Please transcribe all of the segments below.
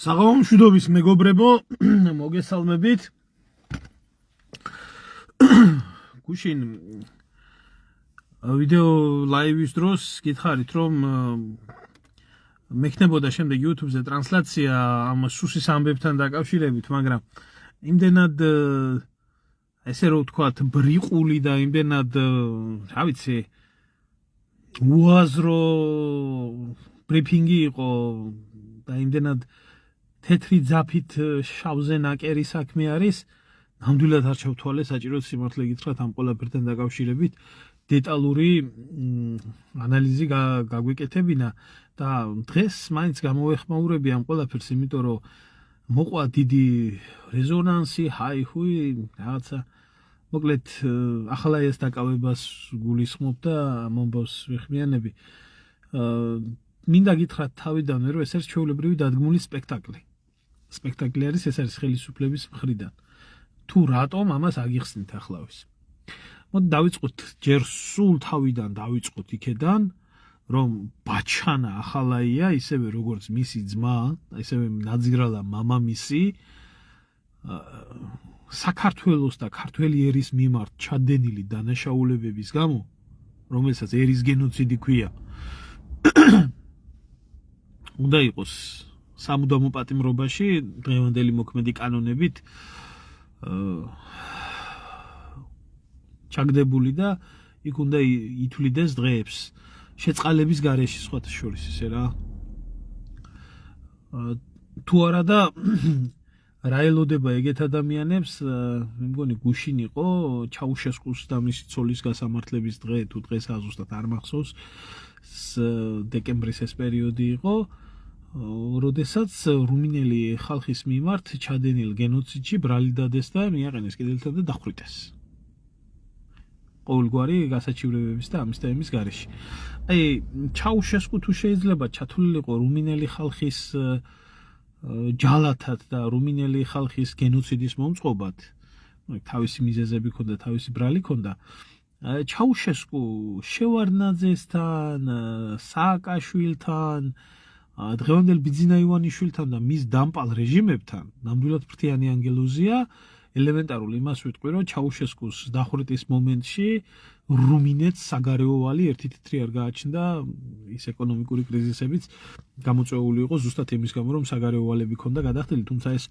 საღამომშვიდობის მეგობრებო, მოგესალმებით. გუშინ ვიდეო ლაივის დროს გითხარით, რომ მექნებოდა შემდეგ YouTube-ზე ტრანსლაცია ამ სუსის ამბებთან დაკავშირებით, მაგრამ იმდენად ესე რომ ვთქვათ, ბრიყული და იმდენად, რა ვიცი, უაზრო ბრიფინგი იყო და იმდენად თეთრი ძაფით შავზე ნაკერი საქმე არის. ნამდვილად არ ჩავთვალე, საჭიროა სიმართლე გითხრათ ამ ყველაფერთან დაკავშირებით დეტალური ანალიზი გაგვეკეთებინა და დღეს მაინც გამოვეხმაურები ამ ყველაფერს, იმიტომ რომ მოყვა დიდი რეზონანსი, ჰაი-ჰუი, რაღაცა მოკლედ ახალაიას დაკავებას გულისხმობ და მომბავს ვიხმიანები. მინდა გითხრათ თავიდანვე, რომ ეს არის ჩვეულებრივი დადგმული სპექტაკლი. სპექტაკლი არის, ეს არის ხელისუფლების მხრიდან. თუ რატომ ამას აგიხსნით ახლავის. მოდი დავიწყოთ ჯერ სულ თავიდან დავიწყოთ იქედან, რომ ბაჩანა ახალაია, ისევე როგორც მისი ძმა, ისევე ნაძირალა მამამისი, საქართველოს და ქართველი ერის მიმართ ჩადენილი დანაშაულებების გამო, რომელსაც ერის გენოციდი ქვია, უნდა იყოს სამუდამო პატიმრობაში დღევანდელი მოქმედი კანონებით ჩაგდებული და იქ უნდა ითვლიდეს დღეებს შეწყალების გარეშე, სხვათა შორის ისე რა. თუ არა და რა ელოდება ეგეთ ადამიანებს, მე მგონი გუშინ იყო ჩაუშესკუს და მისი ცოლის გასამართლების დღე, თუ დღეს ზუსტად არ მახსოვს, დეკემბრის ეს პერიოდი იყო, როდესაც რუმინელი ხალხის მიმართ ჩადენილ გენოციდში ბრალი დადეს და მიაყენეს კიდელთან და დახვრიტეს. ყოველგვარი გასაჩივრებების და ამის და იმის გარეშე. აი, ჩაუშესკუ თუ შეიძლება ჩათვლილიყო რუმინელი ხალხის ჯალათად და რუმინელი ხალხის გენოციდის მომწყობად, თავისი მიზეზები ქონდა, თავისი ბრალი ქონდა. ჩაუშესკუ შევარდნაძესთან, სააკაშვილთან, დღევანდელ ბიძინა ივანიშვილთან და მის დამპალ რეჟიმებთან ნამდვილად ფრთიანი ანგელოზია. ელემენტარულ იმას ვიტყვი, რომ ჩაუშესკუს დახვრიტის მომენტში რუმინეთს საგარეო ვალი ერთი თითრი არ გააჩნდა, ის ეკონომიკური კრიზისებიც გამოწვეული იყო ზუსტად იმის გამო, რომ საგარეო ვალები ქონდა გადახდილი, თუმცა ეს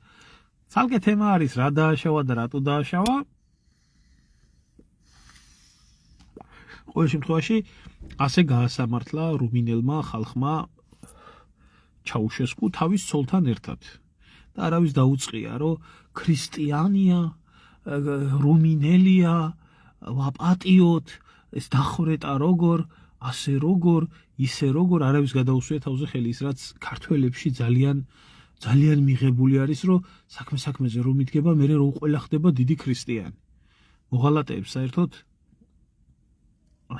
ცალკე თემა არის, რა დააშავა და რატო დააშავა. ყოველ შემთხვევაში ასე გაასამართლა რუმინელმა ხალხმა ჩაუშესკუ თავის ცოლთან ერთად. და არავის დაუწყია, რომ ქრისტიანია, რუმინელია, ვაპატიოთ, ეს დახვრეტა როგორ, ასე როგორ, ისე როგორ, არავის გადაუსვია თავზე ხელი, ის რაც ქართველებში ძალიან მიღებული არის, რომ საქმეზე რომ მიდგება, მერე რო ყველა ხდება დიდი ქრისტიანი. მოღალატეებს საერთოდ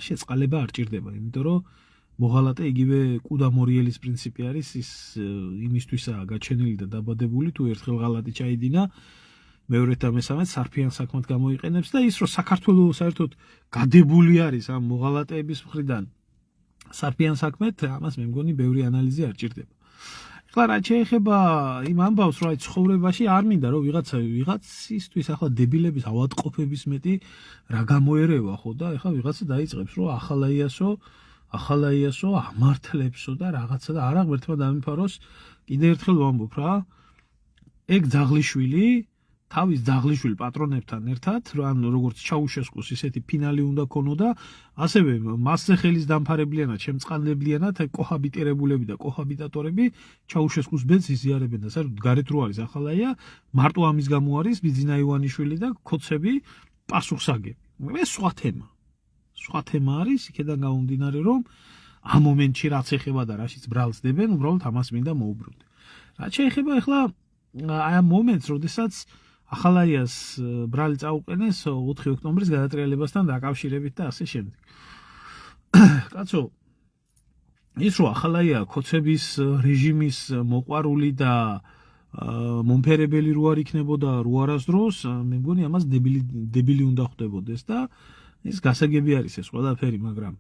შეწყალება არ ჭირდება, იმიტომ რომ მოღალატე იგივე კუდა მორიელის პრინციპი არის, ის იმისთვისაა გაჩენილი და დაბადებული, თუ ერთხელ ღალატი ჩაიდინა, მეორედ და მესამედ სარფიან საქმად გამოიყენებს და ის რომ საქართველოს საერთოდ გადებული არის ამ მოღალატეების მხრიდან სარფიან საქმედ, ამას მე მგონი ბევრი ანალიზი არ ჭირდება. ეხლა რა შეეხება იმ ამბავს, რომ აი ცხოვრებაში არ მინდა რომ ვიღაცისთვის ახლა დებილების ავადმყოფების მეტი რა გამოერევა, ხო და ეხლა ვიღაცა დაიწყებს რომ ახალაიასო ამართლებსო და რაღაცა და არა ღმერთმა დამიფაროს, კიდე ერთხელ ვამბობ რა, ეგ ძაღლიშვილი თავის ძაღლიშვილ პატრონებთან ერთად, ან როგორც ჩაუშესკუს ისეთი ფინალი უნდა ქონოდა, ასევე მასზე ხელის დამფარებლიანად, შემწყნებლიანად კოჰაბიტირებულები და კოჰაბიტატორები ჩაუშესკუს ბედს იზიარებენ და საერთოდ გარეთ რო არის ახალაია, მარტო ამის გამო არის ბიძინა ივანიშვილი და ქოცები პასუხსაგები. ეს სხვა თემა არის, იქედან გამომდინარე, რომ ამ მომენტში რაც ეხება და რაშიც ბრალს დებენ, უბრალოდ ამას მინდა მოუბრუნდე. რაც შეეხება ახლა აი ამ მომენტს, როდესაც ახალაიას ბრალი წაუყენეს 4 ოქტომბრის გადატრიალებასთან დაკავშირებით და ასე შემდეგ. კაცო, ის რომ ახალაია ქოცების რეჟიმის მოყვარული და მომფერებელი რო არ იქნებოდა რო არასდროს, მე მგონი ამას დებილი უნდა ხვდებოდეს და ის გასაგები არის ეს ყველაფერი, მაგრამ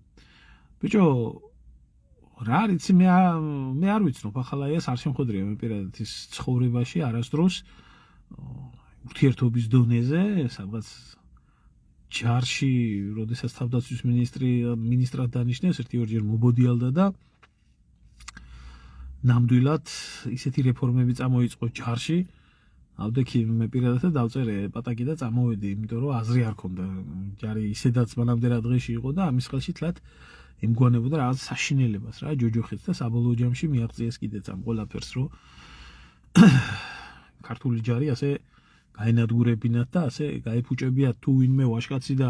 ბიჭო, რა იცი მე არ ვიცნობ ახალაიას არ შემხვედრია მე პირადად ის ცხოვრებაში არასდროს ურთიერთობის დონეზე სადღაც ჯარში როდესაც თავდაცვის ministrად დანიშნეს ერთი-ორჯერ მობოდიალდა და ნამდვილად ისეთი რეფორმები წამოიწყო ჯარში ავდექი მე პირადად დავწერე პატაკი და წამოვედი იმიტომ რომ აზრი არ ქონდა ჯარი ისედაც მანამდე რა დღეში იყო და ამის ხელში თლათ იმგვანებოდა რაღაც საშინელებას რა ჯოჯოხეთს და საბოლოო ჯამში მიაღწიეს კიდეც ამ ყველაფერს რომ ქართული ჯარი ასე გაენადგურებინათ და ასე გაიფუჭებიათ თუ ვინმე ვაშკაცი და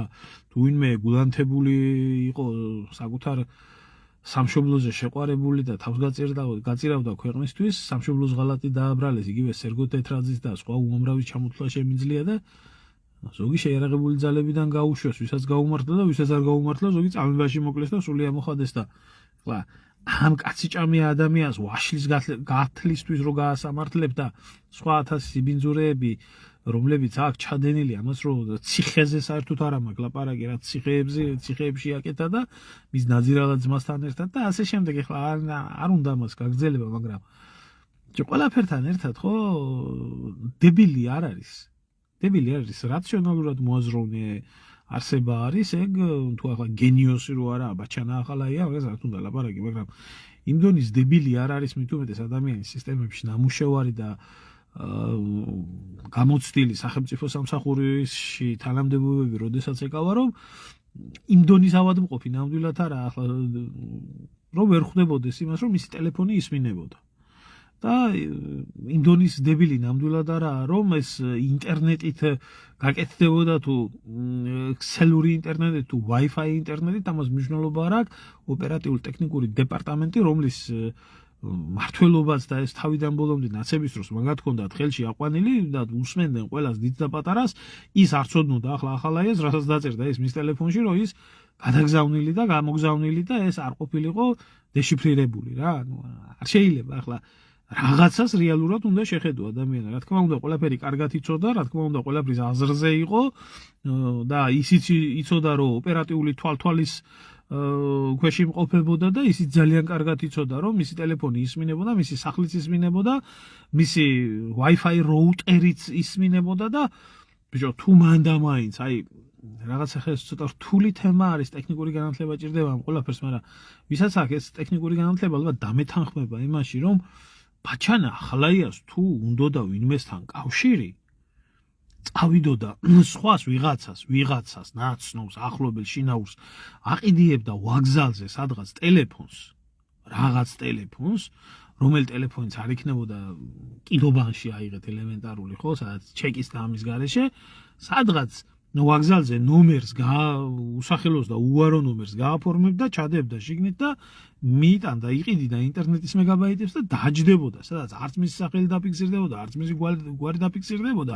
თუ ვინმე გულანთებული იყო საკუთარ სამშობლოზე შეყვარებული და თავს გაწირავდა ქვეყნისთვის სამშობლოს ღალატი დააბრალეს იგივე სერგო თეთრაძის და სხვა უამრავი ჩამოთვლა შემიძლია და ზოგი შეიარაღებული ძალებიდან გაუშვეს ვისაც გაუმართლა და ვისაც არ გაუმართლა ზოგი წამებაში მოკლეს და სული ამოხადეს და ხლა ამ კაციჭამია ადამიანს ვაშლის გათლისთვის რო გაასამართლებ და სხვა 1000 სიბინძურეები რომლებიც აქ ჩადენილი ამას რომ ციხეზე საერთოდ არ მაქვს ლაპარაკი რა ციხეებში აკეთა და მის ნაძირალად ძმასთან ერთად და ასე შემდეგ ეხლა არ უნდა მას გაგრძელება მაგრამ ყველაფერთან ერთად ხო დებილი არ არის რაციონალურად მოაზროვნე არსება არის ეგ თუ ახლა გენიოსი რო არა ბაჩანა ახალაია მაგას რა თქმა უნდა ლაპარაკი მაგრამ იმ დონის დებილი არ არის მით უმეტეს ადამიანის სისტემებში ნამუშევარი და გამოცდილი სახელმწიფო სამსახურში თანამდებობები როდესაც ეკავა რომ იმ დონის ავადმყოფი ნამდვილად არა ახლა რომ ვერ ხვდებოდეს იმას რომ მისი ტელეფონი ისმინებოდა და იმ დონის დებილი ნამდვილად არაა რომ ეს ინტერნეტით გაკეთდებოდა თუ ქსელური ინტერნეტით თუ Wi-Fi ინტერნეტით ამას მნიშვნელობა არ აქვს ოპერატიული ტექნიკური დეპარტამენტი რომლის მართლობაც და ეს თავიდან ბოლომდე ნაცების დროს მაგათ ჰქონდათ ხელში აყვანილი და უსმენდნენ ყველას დიდ და პატარას ის არ ცოდნოდა ახლა ახალაიას რასაც დაწერდა ის მის ტელეფონში რომ ის გადაგზავნილი და გამოგზავნილი და ეს არ ყოფილიყო დეშიფრირებული რა არ შეიძლება ახლა რაღაცას რეალურად უნდა შეხედო ადამიანს რა თქმა უნდა ყველაფერი კარგად იცოდა რა თქმა უნდა ყველაფრის აზრზე იყო და ისიც იცოდა რომ ოპერატიული თვალთვალის ქვეშ იმყოფებოდა და ისიც ძალიან კარგად იცოდა რომ მისი ტელეფონი ისმინებოდა მისი სახლიც ისმინებოდა მისი Wi-Fi როუტერიც ისმინებოდა და ბიჭო თუ მანდა მაინც აი რაღაცა ხეს ცოტა რთული თემა არის ტექნიკური განათლება ჭირდება ამ ყველაფერს მაგრამ ვისაც აქვს ეს ტექნიკური განათლება ალბათ დამეთანხმება იმაში რომ ბაჩანა ახალაიას თუ უნდოდა ვინმესთან კავშირი წავიდოდა სხვას ვიღაცას ნაცნობს ახლობელ შინაურს აყიდიებდა ვაგზალზე სადღაც რაღაც ტელეფონს რომელ ტელეფონიც არ იქნებოდა კიდობანში აიღეთ ელემენტარული ხო სადაც ჩეკის და ამის გარეშე სადღაც ვაგზალზე ნომერს უსახელოს და უარო ნომერს გააფორმებდა ჩადებდა შიგნით და მიიტანდა იყიდიდა ინტერნეტის მეგაბაიტებს და დაჯდებოდა სადაც არც მისი სახელი დაფიქსირდებოდა არც მისი გვარი დაფიქსირდებოდა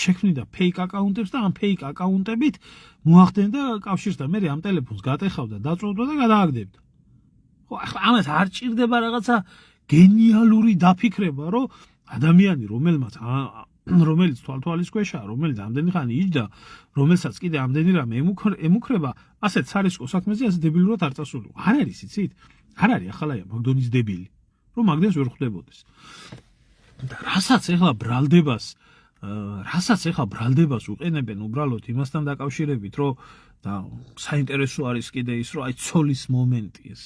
შექმნიდა ფეიქ აკაუნტებს და ამ ფეიქ აკაუნტებით მოახდენდა კავშირს და მე ამ ტელეფონს გატეხავდა დაწვევდა და გადააგდებდა ხო ახლა ამას არ ჭირდება რაღაცა გენიალური დაფიქრება რომ ადამიანი რომელიც თვალთვალის ქვეშაა რომელიც ამდენი ხანი იჯდა რომელსაც კიდე ამდენი რამე ემუქრება ასეთ სარისკო საქმეზე ასე დებილურად არ წასულიყო არ არის იცით არ არის ახალაია მაგდონის დებილი რომ მაგდენს ვერ ხვდებოდეს და რასაც ეხლა ბრალდებას უყენებენ უბრალოდ იმასთან დაკავშირებით რომ და საინტერესო არის კიდე ის რომ აი ცოლის მომენტი ეს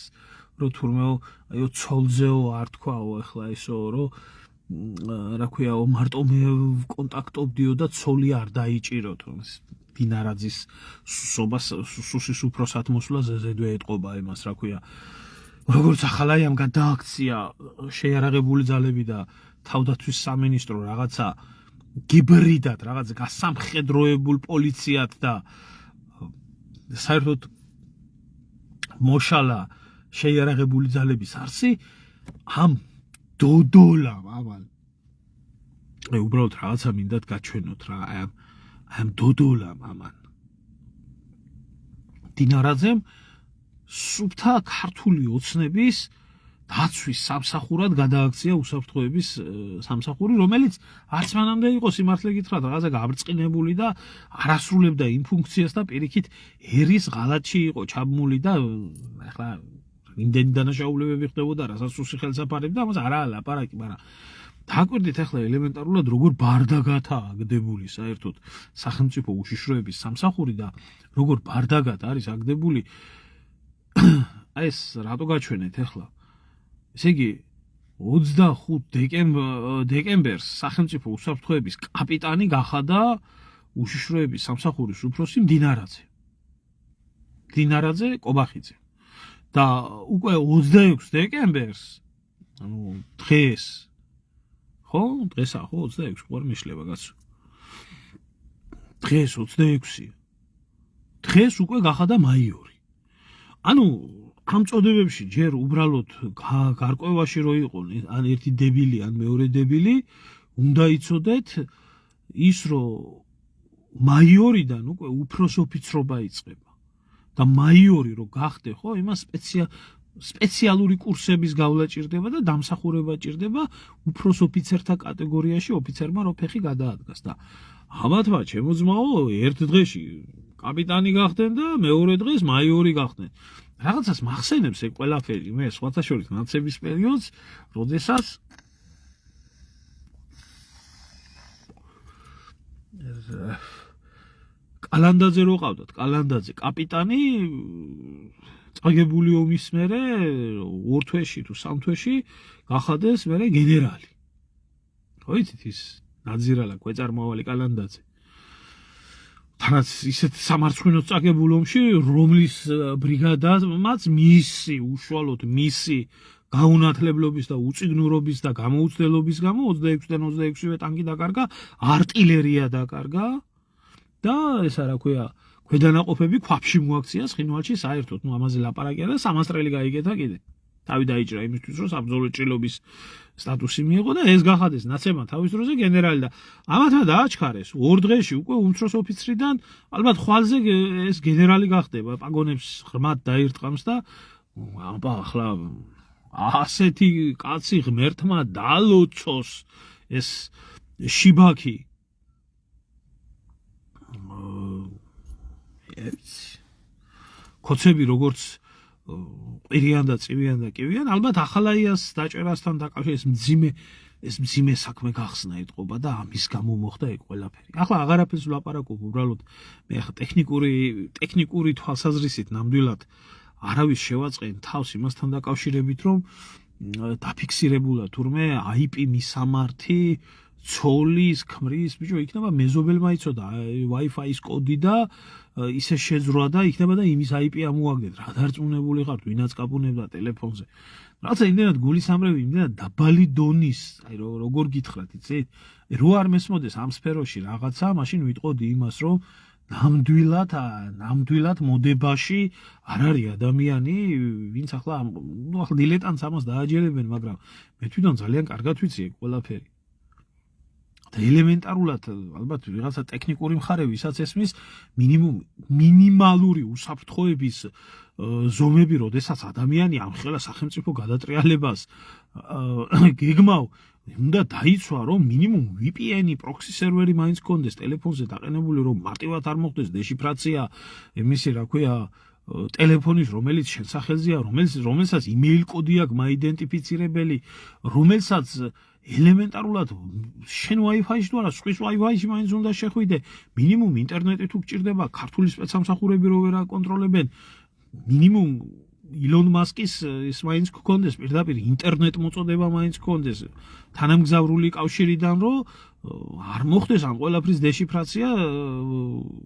რომ თურმე აი ცოლზეო არ თქვაო ეხლა ისო რომ რა ქვიაო მარტო მე კონტაქტობდიო და ცოლი არ დაიჭიროთ დინარაძის სუსის უფროსად მოსვლაზე ზედვე ეტყობა იმას რა ქვია როგორც ახალაიამ გადააქცია შეიარაღებული ძალები და თავდაცვის სამინისტრო რაღაცა გიბრიდად რაღაც გასამხედროებულ პოლიციად და საერთოდ მოშალა შეიარაღებული ძალების არსი ამ დოდოლამ ამან აი უბრალოდ რაღაცა მინდათ გაჩვენოთ რა ამ დოდოლამ ამან დინარაძემ სუფთა ქართული ოცნების დაცვის სამსახურად გადააქცია უსაფრთხოების სამსახური რომელიც არც მანამდე იყო სიმართლე გითხრათ რაღაცა გაბრწყინებული და არ ასრულებდა იმ ფუნქციას და პირიქით ერის ღალატში იყო ჩაბმული და ახლა იმდენი დანაშაულებები ხდებოდა, რასაც სუსი ხელსაფარები და ამას არაა ლაპარაკი, მაგრამ დააკვირდით ახლა ელემენტარულად როგორ ბარდაგათაა აგდებული საერთოდ სახელმწიფო უშიშროების სამსახური და როგორ ბარდაგად არის აგდებული აი ეს რატო გაჩვენეთ ახლა ესე იგი 25 დეკემბერს სახელმწიფო უსაფრთხოების კაპიტანი გახადა უშიშროების სამსახურის უფროსი მდინარაძე კობახიძე და უკვე 26 დეკემბერს ანუ დღეს ხო დღესა ხო 26 ყوار მიშლება კაცო დღეს 26 დღეს უკვე გახადა მაიორი ანუ ამ წოდებებში ჯერ უბრალოდ გარკვევაში რო იყო ან ერთი დებილი ან მეორე დებილი უნდა იცოდეთ ის რომ მაიორიდან უკვე უფროს ოფიცრობა იწყება და მაიორი რო გახდე ხო იმას სპეციალური კურსების გავლა ჭირდება და დამსახურება ჭირდება უფროს ოფიცერთა კატეგორიაში ოფიცერმა რო ფეხი გადაადგას და ამათმა ჩემო ძმაო ერთ დღეში კაპიტანი გახდნენ და მეორე დღეს მაიორი გახდნენ რაღაცას მახსენებს ეგ ყველაფერი მე სხვათა შორის ნაცების პერიოდს როდესაც კალანდაძე რო ყავდათ კალანდაძე კაპიტანი წაგებული ომის მერე 2 თვეში თუ 3 თვეში გახადეს მერე გენერალი ხო იცით ის ნაძირალა ქვეწარმავალი კალანდაძე თანაც ისეთ სამარცხვინო წაგებულ ომში რომლის ბრიგადამაც მისი უშუალოდ მისი გაუნათლებლობის და უწიგნურობის და გამოუცდელობის გამო 26-დან 26-ვე ტანკი დაკარგა артиллерია დაკარგა და ესა რა ქვია ქვედანაყოფები ქვაფში მოაქცია ცხინვალში საერთოდ ნუ ამაზე ლაპარაკია და სამასტრელი გაიგეთა კიდე თავი დაიჭრა იმისთვის რომ საბრძოლო ჭრილობის სტატუსი მიიღო და ეს გახადეს ნაცემა თავის დროზე გენერალი და ამათმა დააჩქარეს 2 დღეში უკვე უმცროს ოფიცრიდან ალბათ ხვალზე ეს გენერალი გახდება პაგონებს ღრმად დაირტყამს და აბა ახლა ასეთი კაცი ღმერთმა დალოცოს ეს შიბაკი კოცები როგორც ყირიან და წივიან და კივიან ალბათ ახალაიას დაჭერასთან დაკავშირებით ეს მძიმე საქმე გახსნა ეთყობა და ამის გამო მოხდა ეგ ყველაფერი ახლა აღარაფერს ვლაპარაკობ უბრალოდ მე ახლა ტექნიკური თვალსაზრისით ნამდვილად არავის შევაწყენ თავს იმასთან დაკავშირებით რომ დაფიქსირებულა თურმე IP მისამართი ცოლის ქმრის ბიჭო იქნება მეზობელმა იცოდა Wi-Fi-ის კოდი და ისე შეძრვა და იქნება და იმის IP ამოაგდეთ რა დარწმუნებული ხართ ვინაც კაპუნებდა ტელეფონზე რაცა იმდენად გულისამრევი იმდენად დაბალი დონის აი როგორ გითხრათ იცით რო არ მესმოდეს ამ სფეროში რაღაცა მაშინ ვიტყოდი იმას რომ ნამდვილად მოდებაში არ არის ადამიანი ვინც ახლა დილეტანტს ამას დააჯერებენ მაგრამ მე თვითონ ძალიან კარგად ვიცი ეგ ყველაფერი და ელემენტარულად ალბათ ვიღაცა ტექნიკური მხარე ვისაც ესმის მინიმალური უსაფრთხოების ზომები როდესაც ადამიანი ამხელა სახელმწიფო გადატრიალებას გეგმავ უნდა დაიცვა რომ მინიმუმ VPN-ი პროქსი სერვერი მაინც კონდეს ტელეფონზე დაყენებული რომ მარტივად არ მოხდეს დეშიფრაცია იმისი რა ქვია ტელეფონის რომელიც შენ სახელზეა რომელსაც იმეილ კოდი აქვს მაიდენტიფიცირებელი რომელსაც ელემენტარულად შენ Wi-Fi-ში თუ არა სხვის Wi-Fi-ში მაინც უნდა შეხვიდე მინიმუმ ინტერნეტი თუ გჭირდება ქართული სპეცსამსახურები რო ვერ აკონტროლებენ მინიმუმ ილონ მასკის ის მაინც გქონდეს პირდაპირ ინტერნეტ მოწოდება მაინც გქონდეს თანამგზავრული კავშირიდან რომ არ მოხდეს ამ ყველაფრის დეშიფრაცია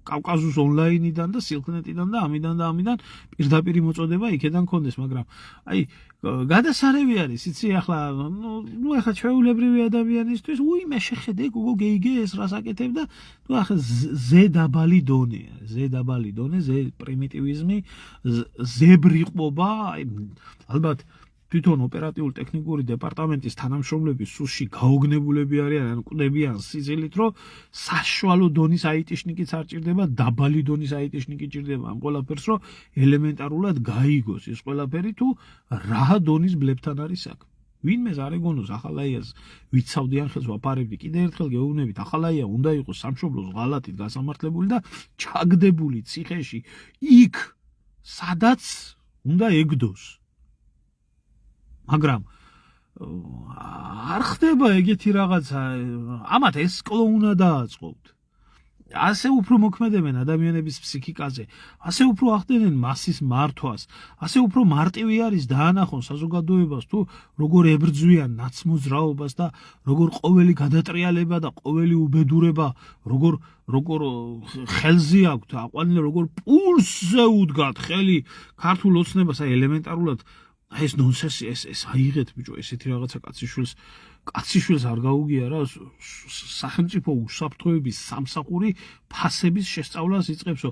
კავკაზუს ონლაინიდან და სილკნეტიდან და ამიდან პირდაპირ მოწოდება იქიდან გქონდეს მაგრამ აი გადასარევი არის იცი ახლა ნუ ახლა ჩვეულებრივი ადამიანისთვის უიმე შეხედე გოგო გეიგე ეს რას აკეთებ და ნუ ახლა ზე დაბალი დონე ზე პრიმიტივიზმი ზებრიყობა აი ალბათ თვითონ ოპერატიული ტექნიკური დეპარტამენტის თანამშრომლები სუსში გაოგნებულები არიან ან კვდებიან სიზილით რომ საშუალო დონის IT-შნიკიც არ ჭირდება დაბალი დონის IT-შნიკი ჭირდება ამ ყველაფერს რომ ელემენტარულად გაიგოს ეს ყველაფერი თუ რა დონის ბლებთან არის საქმე ვინმეს არ ეგონოს ახალაიას ვიცავდიან ხელს ვაფარებდი კიდე ერთხელ გეუბნებით ახალაია უნდა იყოს სამშობლოს ღალატით გასამართლებული და ჩაგდებული ციხეში იქ სადაც უნდა ეგდოს მაგრამ არ ხდება ეგეთი რაღაცა, ამათ ეს სკოლა უნდა დააწყოთ. ასე უფრო მოქმედებენ ადამიანების ფსიქიკაზე, ასე უფრო ახდენენ მასის მართვას, ასე უფრო მარტივი არის დაანახონ საზოგადოებას თუ როგორ ებრძვიან ნაცმოძრაობას და როგორ ყოველი გადატრიალება და ყოველი უბედურება როგორ ხელზე აქვთ აყვანილი, როგორ პულსზე უდგათ ხელი ქართულ ოცნებას, აი ელემენტარულად ეს ნონსენსი, ეს აიღეთ ბიჭო, ესეთი რაღაცა კაციშვილს არ გაუგია რა, სახელმწიფო უსაფრთხოების სამსახური ფასების შესწავლას იწყებსო.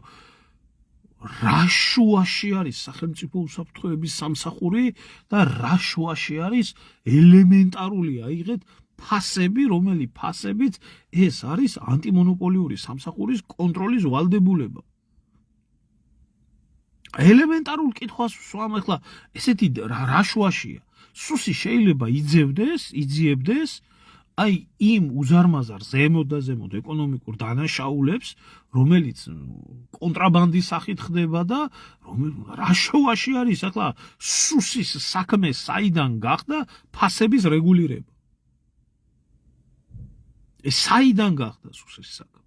რა შუაში არის სახელმწიფო უსაფრთხოების სამსახური და რა შუაში არის ელემენტარული აიღეთ ფასები, რომელი ფასებით ეს არის ანტიმონოპოლიური სამსახურის კონტროლის ვალდებულება. ელემენტარულ კითხვას ვსვამ ახლა, ესეთი რა შუაშია? სუსი შეიძლება იძიებდეს აი იმ უზარმაზარ ზემოთ და ზემოთ ეკონომიკურ დანაშაულებს, რომელიც კონტრაბანდის სახით ხდება და რა შუაში არის ახლა სუსის საქმე საიდან გახდა ფასების რეგულირება? ეს საიდან გახდა სუსის საქმე?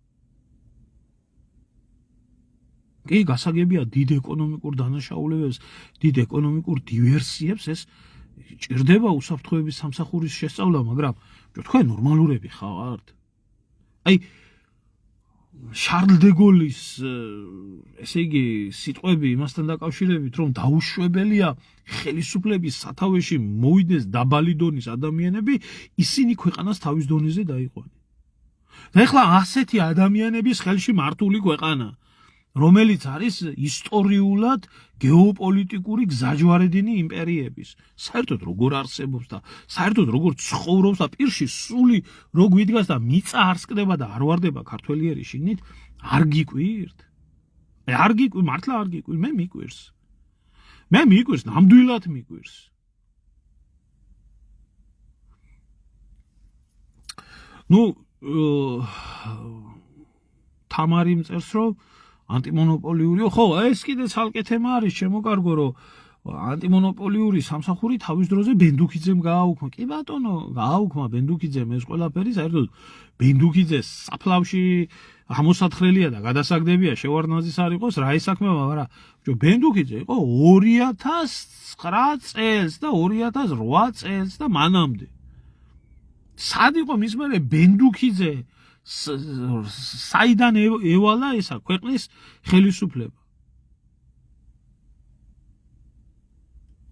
კი, გასაგებია დიდ ეკონომიკურ დანაშაულებებს, დიდ ეკონომიკურ დივერსიებს ეს ჭირდება უსაფრთხოების სამსახურის შესწავლა, მაგრამ თქვენ ნორმალურები ხართ? აი შარლ დე გოლის ესე იგი სიტყვები იმასთან დაკავშირებით, რომ დაუშვებელია ხელისუფლების სათავეში მოვიდეს დაბალი დონის ადამიანები, ისინი ქვეყანას თავის დონეზე დაიყვნენ. და ეხლა ასეთი ადამიანების ხელში მართული ქვეყანა, რომელიც არის ისტორიულად გეოპოლიტიკური გზაჯვარედინი იმპერიების. საერთოდ როგორ არსებობს და საერთოდ როგორ ცხოვრობს და პირში სული რო გვიდგას და მიწა არ სკდება და არ ვარდება ქართველიერი შიგნით, არ გიკვირთ? არ გიკვირ, მართლა არ გიკვირ, მე მიკვირს. მე მიკვირს, ნამდვილად მიკვირს. ნუ თამარი მწერს რომ ანტიმონოპოლიური, ხო, ეს კიდე ცალკე თემა არის, შემოკარგო, რომ ანტიმონოპოლიური სამსახური თავის დროზე ბენდუქიძემ გააუქმა. კი ბატონო, გააუქმა ბენდუქიძემ ეს ყველაფერი, საერთოდ ბენდუქიძეს საფლავში ამოსათხრელია და გადასაგდებია შევარდნაძის არ იყოს რა ისაქმება, მაგრამ ბენდუქიძე იყო 2009 წელს და 2008 წელს და მანამდე. სად იყო მის მერე ბენდუქიძე საიდან ევალა ესა ქვეყნის ხელისუფლება?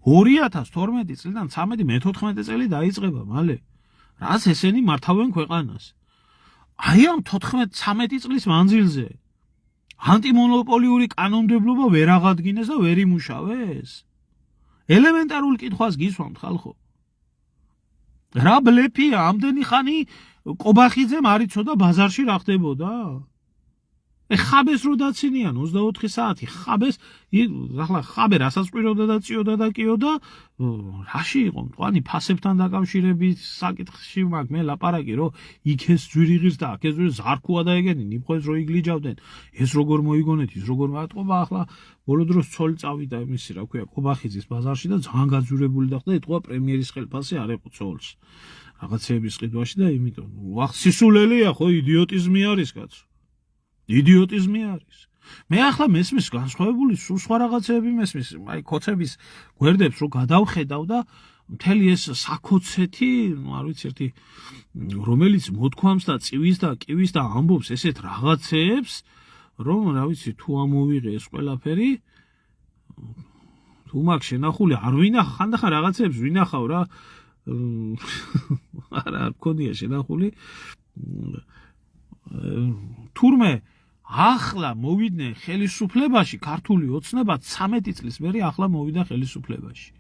2012 წლიდან 13-14 წელი დაიწყება მალე. რას ესენი მართავენ ქვეყანას? აი ამ 14-13 წლის მანძილზე ანტიმონოპოლიური კანონმდებლობა ვერ აღადგინეს და ვერ იმუშავეს? ელემენტარულ კითხვას გისვამთ ხალხო. რა ბლეფია, ამდენი ხანი ყობახიძემ არ იცოდა ბაზარში რა ხდებოდა? ხაბეს რო დაცინიან 24 საათი, ხაბეს ახლა ხაბე რასაც ყვიროდა და წიოდა და კიოდა, რაში იყო მწვანი ფასებთან დაკავშირებით საკითხში მაგ მე ლაპარაკი რომ იქ ეს ძვირი ღირს და აქ ეს ძვირი ზარქუა დაეგენი, ნიფხეს რო იგლიჯავდნენ, ეს როგორ მოიგონეთ, ის როგორ მატყობა, ახლა ბოლო დროს ცოლი წავიდა იმისი რა ქვია ყობახიძის ბაზარში და ძალიან გაძვირებული დახდა, ეთქვა პრემიერის ხელფასი არ ეყო ცოლს რაღაცეების ყიდვაში და იმიტომ ვახ სისულელია ხო, იდიოტიზმი არის კაცო. იდიოტიზმი არის. მე ახლა მესმის განსხვავებული სულ სხვა რაღაცეები მესმის, აი ქოცების გვერდებს რო გადავხედავ და მთელი ეს საქოცეთი, არ ვიცი ერთი რომელიც მოთქვამს და წივის და კივის და ამბობს ესეთ რაღაცეებს, რომ რა ვიცი თუ ამოვიღე ეს ყველაფერი, თუ მაგ შენახული არ ვინახავ, ხანდახან რაღაცეებს ვინახავ რა, არა არ მქონია შენახული. თურმე ახლა მოვიდნენ ხელისუფლებაში ქართული ოცნება 13 წლის მერე ახლა მოვიდა ხელისუფლებაში.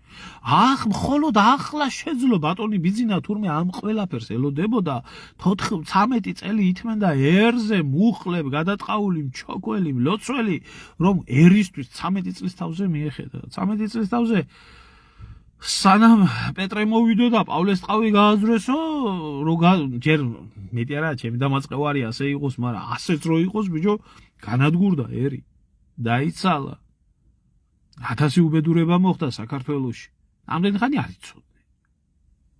მხოლოდ ახლა შეძლო ბატონი ბიძინა თურმე ამ ყველაფერს ელოდებოდა 13 წელი ითმენდა ერზე მუხლებ გადატყაული მჩოქველი მლოცველი რომ ერისთვის 13 წლის თავზე მიეხედა. 13 წლის თავზე სანამ პეტრე მოვიდო და პავლესტყავი გააზრესო, ჯერ მეტი არა, ჩემი დამაწყევარი ასე იყოს, მაგრამ ასეც რო იყოს, ბიჭო, განადგურდა ერი. დაიცალა. 1000 უბედურება მოხდა საქართველოში. ამდენი ხანი არ იცოდნენ.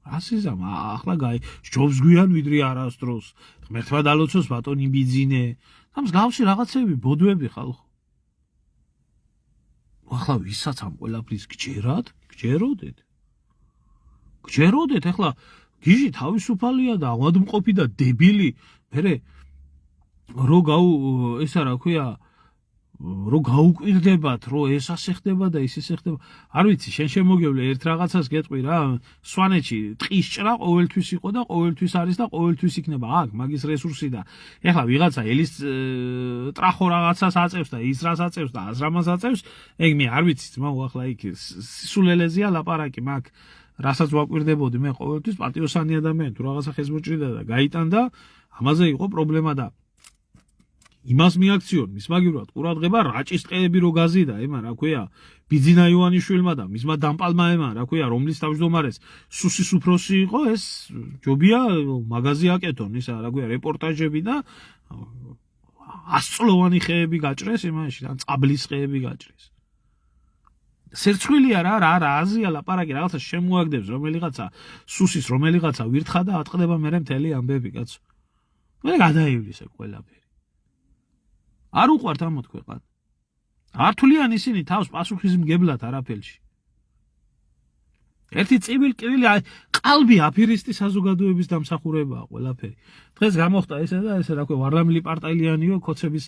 რასიზამ ახლა ჯობს გვიან ვიდრე არასდროს ღმერთმა დალოცოს ბატონი ბიძინე და მსგავსი რაღაცები ბოდვები ხალხო ახლა ვისაც ამ ყველაფრის გჯეროდეთ ახლა გიჟი თავისუფალია და ავადმყოფი და დებილი მერე ესა რა ქვია რო გაუკვირდებათ რო ეს ასე ხდება და ის ესე ხდება არ ვიცი შენ შემოგევლე ერთ რაღაცას გეტყვი რა სვანეთში ტყის ჭრა ყოველთვის იყო და ყოველთვის არის და ყოველთვის იქნება აქ მაგის რესურსი და ეხლა ვიღაცა ელის ტრახო რაღაცას აწევს და ის რას აწევს და აზრამას აწევს ეგ მე არ ვიცი ძმაო ახლა იქ სულელეზეა ლაპარაკი მაგ რასაც ვაკვირდებოდი მე ყოველთვის პატიოსანი ადამიანი თუ რაღაცა ხეს მოჭრიდა და გაიტანდა ამაზე იყო პრობლემა და იმას მიაქციონ მის მაგივრად ყურადღება რაჭის ტყეები რო გაზიდა ემა რა ქვია ბიძინა ივანიშვილმა და მისმა დამპალმა ემა რა ქვია რომლის თავმჯდომარეს სუსის უფროსი იყო ეს ჯობია მაგაზი აკეთონ ისა რა ქვია რეპორტაჟები და ასწლოვანი ხეები გაჭრეს იმაში ან წაბლის ხეები გაჭრეს სერცხვილია რა აზია ლაპარაკი რაღაცა შემოაგდებს რომელიღაცა სუსის რომელიღაცა ვირთხა და ატყდება მერე მთელი ამბები კაცო მე გადაივლის ეგ ყველაფერი არ უყვართ ამოთ ქვეყანა. არ თვლიან ისინი თავს პასუხისმგებლად არაფერში. ერთი წივილ-კივილი ყალბი აფირისტი საზოგადოების დამსახურებაა ყველაფერი. დღეს გამოხდა ესე და ესე რა ქვია ვარლამი პარტაილიანიო კოცების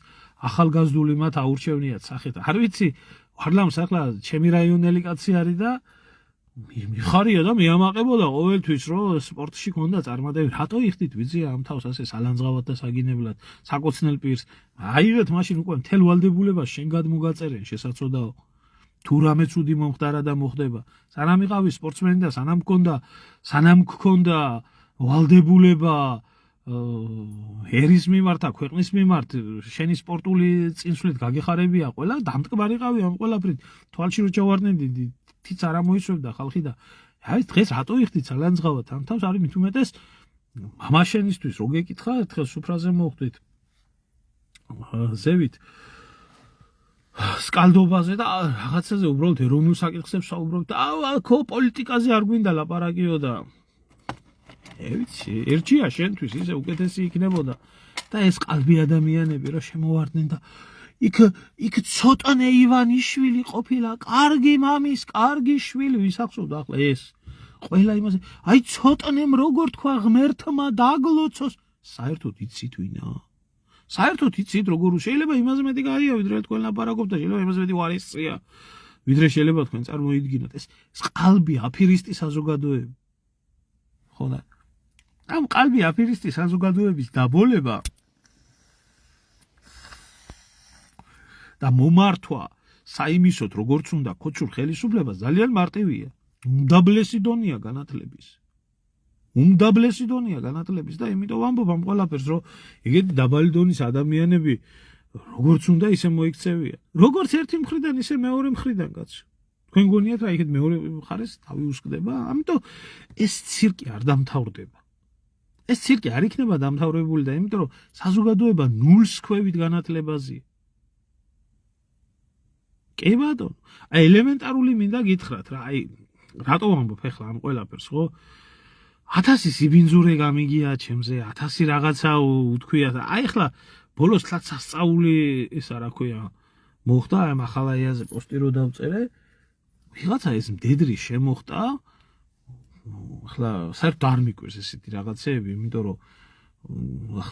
ახალგაზრდული მათ აურჩევნიათ სახეთ. არ ვიცი ვარლამს ახლა ჩემი რაიონელი კაცი არის და მიხარია და მეამაყებოდა ყოველთვის რომ სპორტში ქონდა წარმატებები რატო იხდით ვიცი ამ თავს ასე სალანძღავად და საგინებლად საკოცნელ პირს აიღეთ მაშინ უკვე მთელ ვალდებულებას შენ გადმოგაწერენ შესაძოდაო თუ რამე ცუდი მომხდარა და მოხდება სანამ იყავი სპორტსმენი და სანამ გქონდა ვალდებულება ერის მიმართ და ქვეყნის მიმართ შენი სპორტული წინსვლით გაგეხარებია ყველა დამტკბარიყავი ამ ყველაფრით თვალში რო ჩავარდნედი თიც არ ამოიცვებდა ხალხი და აი დღეს რატო იხდით სალანძღავად ამ თავს არის მით უმეტეს მამაშენისთვის რო გეკითხა ერთხელ სუფრაზე მოხვდით ზევით სკალდობაზე და რაღაცაზე უბრალოდ ეროვნულ საკითხებს საუბრობთ და ხო პოლიტიკაზე არ გვინდა ლაპარაკიო და ვიცი ერთია შენთვის ისე უკეთესი იქნებოდა და ეს ყალბი ადამიანები რა შემოვარდნენ და იქ ცოტნე ივანიშვილი ყოფილა კარგი მამის კარგი შვილი ვისახსოვდა ახლა ეს ყველა იმაზე აი ცოტნემ როგორ თქვა ღმერთმა დაგლოცოს საერთოდ იცით ვინა საერთოდ იცით როგორ შეიძლება იმაზე მეტი გაია ვიდრე თქვენ ლაპარაკობთ და შეიძლება იმაზე მეტი ვარისწია ვიდრე შეიძლება თქვენ წარმოიდგინოთ ეს ყალბი აფირისტი საზოგადოები ხო და ამ ყალბი აფირისტი საზოგადოების დაბოლება და მომართვა საიმისოდ როგორც უნდა ქოჩურ ხელისუფლებას ძალიან მარტივია უმდაბლესი დონია განათლების და იმიტომ ვამბობ ამ ყველაფერს რომ ეგეთი დაბალი დონის ადამიანები როგორც უნდა ისე მოიქცევია როგორც ერთი მხრიდან ისე მეორე მხრიდან კაცო თქვენ გონიათ რა ეგეთ მეორე მხარეს თავი უსკდება ამიტომ ეს ცირკი არ დამთავრდება ეს ცირკი არ იქნება დამთავრებული და იმიტომ რომ საზოგადოება ნულს ქვევით განათლებაზეა კი ბატონო აი ელემენტარული მინდა გითხრათ რა აი რატო ვამბობ ახლა ამ ყველაფერს ხო 1000 სიბინძურე გამიგია ჩემზე 1000 რაღაცა უთქვია აი ახლა ბოლოს თლაც სასწაული ისა რა ქვია მოხდა ამ ახალაიაზე პოსტი რო დავწერე ვიღაცა ეს მდედრი შემოხტა ახლა საერთოდ არ მიკვირს ესეთი რაღაცეები იმიტომ რომ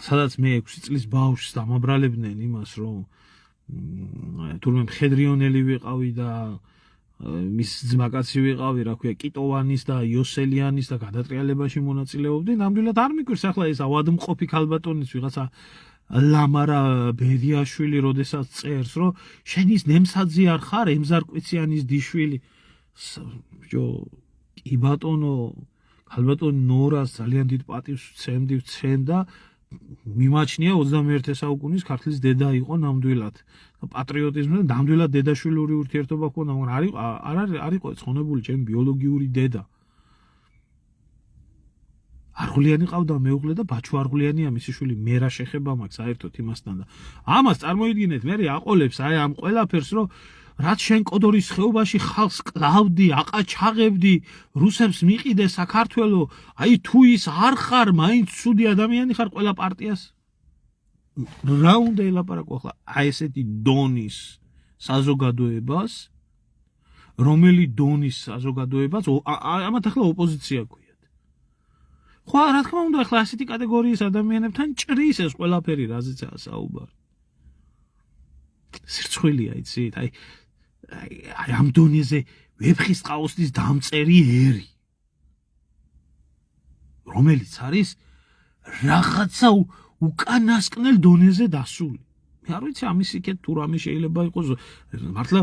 სადაც მე 6 წლის ბავშვს დამაბრალებდნენ იმას რომ თურმე მხედრიონელი ვიყავი და მის ძმაკაცი ვიყავი რა ქვია კიტოვანის და იოსელიანის და გადატრიალებაში მონაწილეობდი ნამდვილად არ მიკვირს ახლა ეს ავადმყოფი ქალბატონის ვიღაცა ლამარა ბერიაშვილი როდესაც წერს რომ შენის ნემსაძე არ ხარ ემზარკვიციანის დიშვილი ჯო კი ბატონო ქალბატონი ნორას ძალიან დიდ პატივს ვცემ და მიმაჩნია 21 საუკუნის ქართლის დედა იყო ნამდვილად პატრიოტიზმი და ნამდვილად დედაშვილური ურთიერთობა ჰქონდა მაგრამ არ იყო ცხონებული ჩემი ბიოლოგიური დედა არღულიანი ყავდა მეუღლე და ბაჩუ არღულიანია მისი შვილი მე რა შეხება მაქვს საერთოდ იმასთან და ამას წარმოიდგინეთ მე აყოლებს აი ამ ყველაფერს რომ რაც შენ კოდორის ხეობაში ხალხს კლავდი, აყაჩაღებდი, რუსებს მიყიდე საქართველო, აი თუ ის არ ხარ, მაინც ცუდი ადამიანი ხარ ყველა პარტიას. რა უნდა ელაპარაკო ახლა აი ესეთი დონის საზოგადოებას, რომელი დონის საზოგადოებას, ამათ ახლა ოპოზიცია ქვიათ. ხო, რა თქმა უნდა, ახლა ასეთი კატეგორიის ადამიანებთან ჭრის ეს ყველაფერი, რაზეცაა საუბარი. სირცხვილია, იცით, აი ამ დონეზე ვეფხის ყაოსნის დამწერი ერი, რომელიც არის რაღაცა უკანასკნელ დონეზე დასული. მე არ ვიცი ამის იქეთ თუ რამე შეიძლება იყოს, მართლა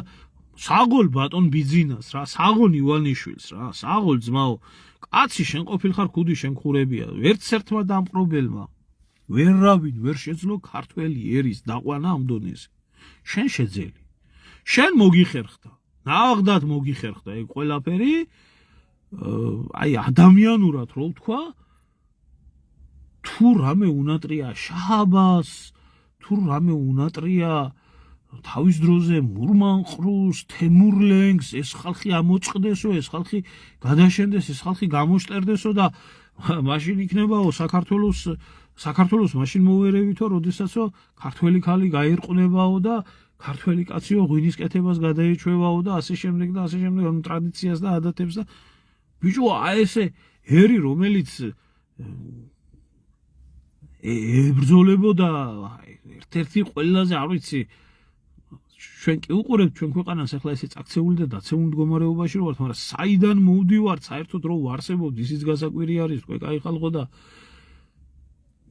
საღოლ ბატონ ბიძინას რა, საღოლ ივანიშვილს რა, საღოლ ძმაო, კაცი შენ ყოფილხარ ქუდი შენ ხურებია, ერთმა დამპყრობელმა ვერავინ ვერ შეძლო ქართველი ერის დაყვანა ამ დონეზე. შენ შეძელი. შენ მოგიხერხდა, ნაღდად მოგიხერხდა ეგ ყველაფერი, აი ადამიანურად რო ვთქვა, თუ რამე უნატრია შააბას, თუ რამე უნატრია თავის დროზე მურმანყრუს, თემურლენგს, ეს ხალხი ამოწყდესო, ეს ხალხი გადაშენდეს, ეს ხალხი გამოშტერდესო და მაშინ იქნებაო საქართველოს მაშინ მოვერევითო, როდესაცო ქართველი ხალი გაერყვნებაო და ქართველი კაციო ღვინის კეთებას გადაეჩვევაო და ასე შემდეგ და ასე შემდეგ, ამ ტრადიციას და ადათებს და ბიჭო, აი ესე ერი, რომელიც ებრძოლებოდა ერთ-ერთი ყველაზე, არ ვიცი, ჩვენ კი უყურებთ ჩვენ ქვეყანას ახლა ესე წაქცეული და დაცემულ მდგომარეობაში რო ვართ, მაგრამ საიდან მოვდივართ, საერთოდ რო ვარსებობთ, ისიც გასაკვირი არის, თქვენ კაი ხალხო და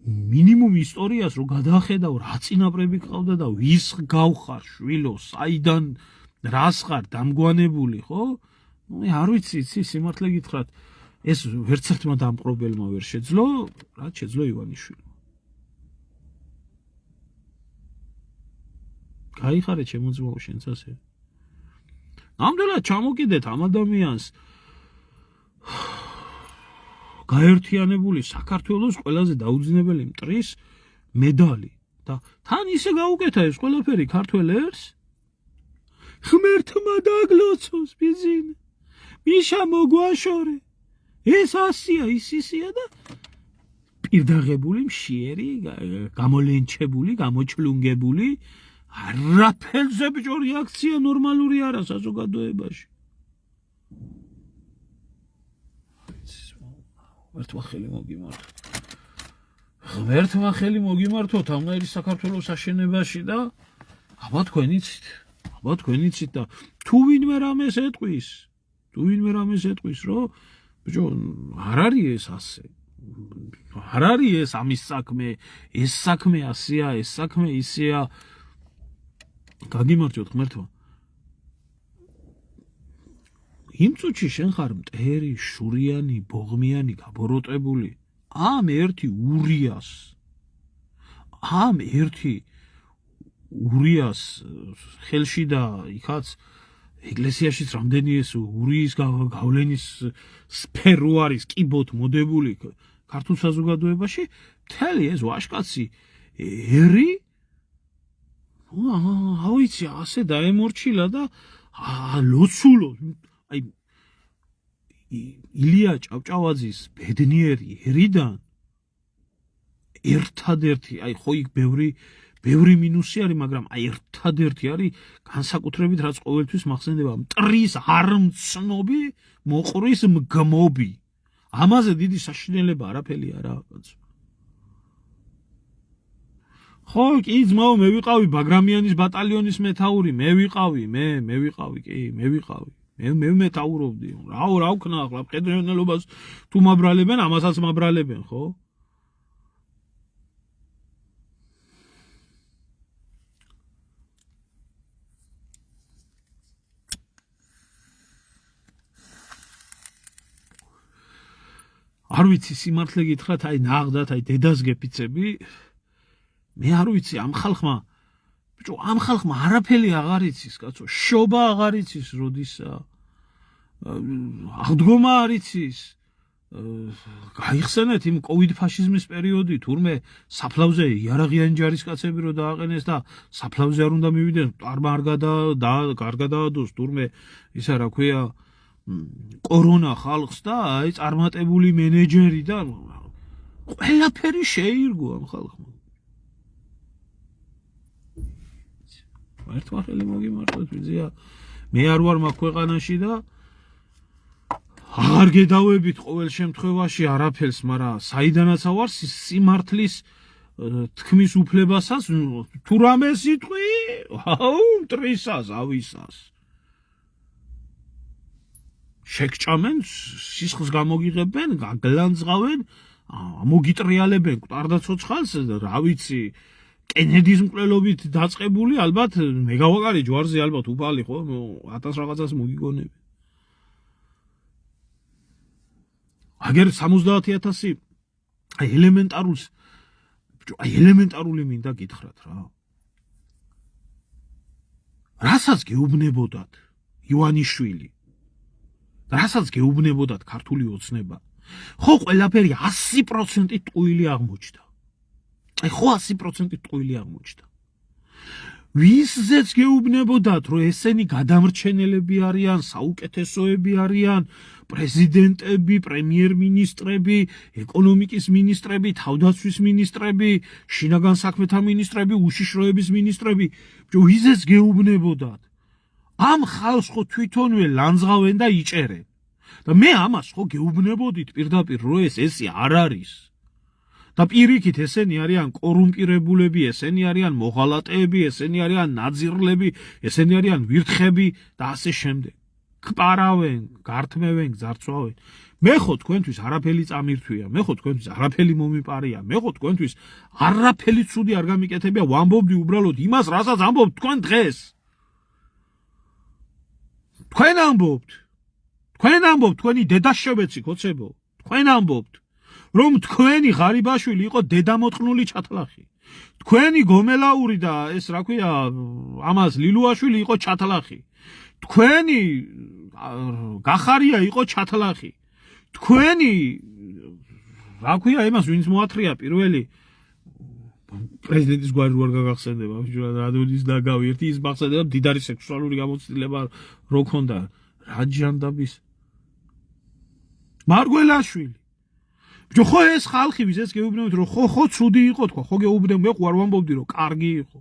მინიმუმ ისტორიას რო გადახედავ, რა წინაპრები ყავდა და ვის გავხარ, შვილო, საიდან რას ხარ დამგვანებული, ხო? მე არ ვიცი, სიმართლე გითხრათ, ეს ვერც ერთმა დამპყრობელმა ვერ შეძლო, რაც შეძლო ივანიშვილმა. გაიხარე ჩემო ძმაო, შენც ასე. ნამდვილად ჩამოკიდეთ ამ ადამიანს გაერთიანებული საქართველოს ყველაზე დაუძინებელი მტრის მედალი და თან ისე გაუკეთა ეს ყველაფერი ქართველებს, ღმერთმა დაგლოცოს ბიზინ, მიშა მოგვაშორე, ეს ასია, ის ისია და პირდაღებული, მშიერი, გამოლენჩებული, გამოჩლუნგებული, არაფერზე ბიჭო რეაქცია ნორმალური არა საზოგადოებაში. ღმერთმა ხელი მოგიმართო. ღმერთმა ხელი მოგიმართოთ ამღერი საქართველოს აშენებაში და აბა თქვენ იცით და თუ ვინმე რამეს ეტყვის, რომ ბიჭო არ არის ეს ასე. არ არის ეს ამის საქმე, ეს საქმე ასეა, ეს საქმე ისეა. გაგიმარჯოთ ღმერთმა. იმ წუთში შენ ხარ მტერი, შურიანი, ბოღმიანი, გაბოროტებული. ამ ერთი ურიას ხელში და იქაც ეკლესიაშიც რამდენი ეს ურიის გავლენის სფერო არის კიბოთ მოდებული ქართულ საზოგადოებაში, მთელი ეს ვაჟკაცი ერი ავიცი ასე დაემორჩილა და ლოცულო, აი ილია ჭავჭავაძის ბედნიერი ერიდან ერთადერთი, აი ხო იქ ბევრი მინუსი არის, მაგრამ აი ერთადერთი არის განსაკუთრებით, რაც ყოველთვის მახსენდება, მტრის არმცნობი მოყრის მგმობი. ამაზე დიდი საშინელება არაფერი არაა. ხო, კი ძმაო, მე ვიყავი ბაგრამიანის ბატალიონის მეთაური, მე ვიყავი, მე მეთაურობდი. რა ვქნა ახლა მყედველობას თუ მაბრალებენ, ამასაც მაბრალებენ, ხო? არ ვიცი სიმართლე გითხრათ, აი ნაღდათ, აი დედას გეფიცები. მე არ ვიცი ამ ხალხმა არაფერი აღარ იცის, კაცო, შობა აღარ იცის, როდისა აღდგომა არ იცის, გაიხსენეთ იმ კოვიდ ფაშიზმის პერიოდი, თურმე საფლავზე იარაღიანი ჯარისკაცები რო დააყენეს და საფლავზე არ უნდა მივიდნენ, ტარმა არ გადაადოს, თურმე ისა რა ქვია კორონა ხალხს და აი წარმატებული მენეჯერი და ყველაფერი შეირგო ამ ხალხმა. ერთმანეთს მოგიმართოთ ვიზია მე არ ვარ მაგ ქვეყანაში და აღარ გედავებით ყოველ შემთხვევაში არაფერს, მაგრამ საიდანაც ავარ სიმართლის თქმის უფლებასაც თუ რამე სიტყვი მტრისას ავისას შეგჭამენ სისხლს გამოგიღებენ გაგლანძღავენ მოგიტრიალებენ მკვდარ-ცოცხალს რა ვიცი კენედის მკვლელობით დაწყებული ალბათ მე გავაკარი ჯვარზე ალბათ უფალი ხო 1000 რაღაცას მოგიგონები აგერ 70000 აი ელემენტარული მინდა გითხრათ რა რასაც გეუბნებოდათ ივანიშვილი რასაც გეუბნებოდათ ქართული ოცნება ხო ყველაფერი 100% ტყუილი აღმოჩნდა აი ხო 100% ტყუილი აღმოჩნდა ვისზეც გეუბნებოდათ რომ ესენი გადამრჩენელები არიან საუკეთესოები არიან პრეზიდენტები პრემიერ-მინისტრები ეკონომიკის მინისტრები თავდაცვის მინისტრები შინაგან საქმეთა მინისტრები უშიშროების მინისტრები ვისზეც გეუბნებოდათ ამ ხალხს ხო თვითონვე ლანძღავენ და იჭერენ და მე ამას ხო გეუბნებოდით პირდაპირ რომ ესე არ არის და პირიქით ესენი არიან კორუმპირებულები, ესენი არიან მოღალატეები, ესენი არიან ნაძირლები, ესენი არიან ვირთხები და ასე შემდეგ. კპარავენ, გართმევენ, გძარცვავენ. მე ხო თქვენთვის არაფერი წამირთვია, მე ხო თქვენთვის არაფერი მომიპარია, მე ხო თქვენთვის არაფერი ცუდი არ გამიკეთებია, ვამბობდი უბრალოდ იმას, რასაც ამბობთ თქვენ დღეს. თქვენ ამბობთ, თქვენი დედაშობეცი კოცებო, თქვენ ამბობთ რომ თქვენი ღარიბაშვილი იყო დედამოწყნული ჩათლახი. თქვენი გომელაური და ეს რა ქვია, ამას ლილუაშვილი იყო ჩათლახი. თქვენი გახარია იყო ჩათლახი. თქვენი რა ქვია, იმას ვინც მოათრია პირველი პრეზიდენტის გვარი როარ გაგახსენდება, რადონის დაგავი ერთი ის მახსენდება მდიდარი სექსუალური გამოცდილება რო ქონდა რაჯანდაბის მარგველაშვილი ხო ეს ხალხი ვიზეც გეუბნებოდით რომ ხო ცუდი იყო თქვა ხო გეუბნებოდი მე არ ვამბობდი რომ კარგი იყო